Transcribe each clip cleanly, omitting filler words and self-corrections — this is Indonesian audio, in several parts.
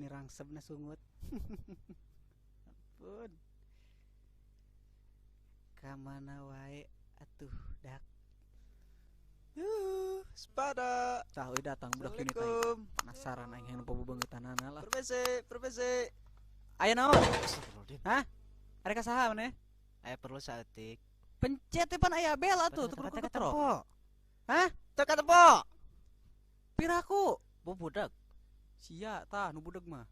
ini rangsebna sungut. Ampun. Kamana wae atuh dak. Sepada. Tah euy datang budak ini teh. Assalamualaikum. Penasaran aing heuh bebeungetanana lah. Permisi. Aya naon? Astagfirullahaladzim. Hah? Are ka saha maneh? Aya perlu saeutik. Pencet teh pan aya bel atuh teu kudu ketrok. Hah? Teka tepo. Piraku? Budak. Sia tah nu budeg mah.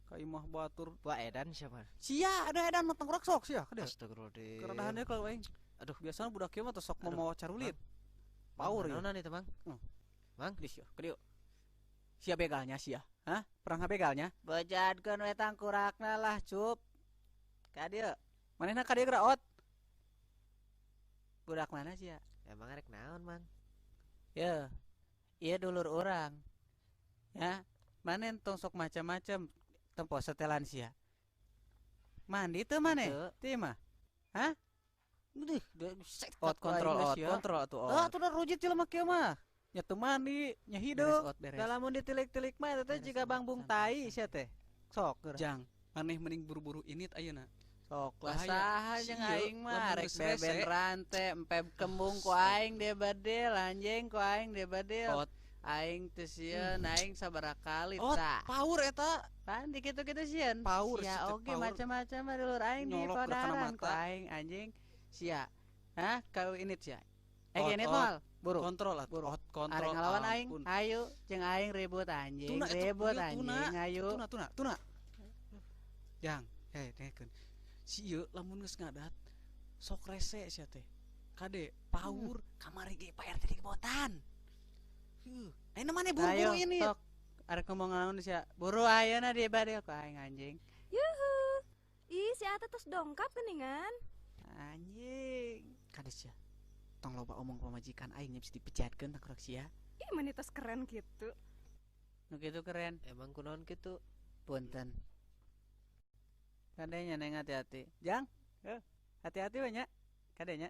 Ka imah batur. Wah edan siapa? Sia ada edan nonton kurak sok sia kada. Astagfirullahaladzim. Keradahan deui kalau aing. Aduh, Biasana budak kieu mah teh sok Aduh, mau carulit. Power ya. Naon itu, Bang? Bang, Geus ya, kedieu. Sia begalnya sia. Hah? Perang begalnya? bejadkeun we tangkurakna lah, Cup. Ka dieu. Manehna ka dieu geraot. Budak mana sia? Emang rek naon, Mang? Ya. Ieu dulur urang. Ya. Manen tong sok macam-macam tempo setelan sia. Mandi teu maneh? Teu. Teu mah. Hah? Duh, Out kontrol atuh out. Ah, tuh udah rujit jelema kieu mah. Nya teu mandi, nya Beres, hideung. Ot, beres. Da lamun ditilik-tilik mah eta teh Beres, jiga Bang. bangbung Santai, tai sia teh. Sok geura. Jang, Maneh mending buru-buru init ayeuna. Sok lah Bahaya. saha jeung Sieu, aing mah lamun rek geus beben rese. rante empe kembung ku aing dia badil anjing ku aing dia badil. Ot. Aing teu sieun aing sabaraha kali Ot, tah. power eta. Pan di kitu-kitu sieun. Power, Sia situ oge power. macam-macam mah dulur aing di Nyolok geura kana kodaran ku mata. aing anjing. Sia. Hah? Kau init sia. Ot, Init ot. moal. Buru. Kontrol atuh. Buru. Ot, kontrol. Arek ngalawan aing. Ampun. Ayo jeung aing ribut anjing. Tuna, eta Ribut ieu anjing tuna. ayo. Tuna. Jang, dengekeun. Si ieu lamun geus ngadat sok rese sia teh. Kade power kamari ge Pak RT di kebotan. Ayeuna maneh buru-buru Ayo, ini. sok. Arek ngomong naon sia. Buru ayeuna di badil ku aing anjing. Yuhu. Ih, si Ata terus dongkap geningan. Anjing. Kade sia. Tong loba omong pamajikan aing nya bisa dipejatkeun tangkurak sia. Ih, manitos keren gitu. Nu kitu keren. Emang kunaon kitu? Punten. Kadenya neng hati-hati. Jang. Hati-hati we nya. Kadenya.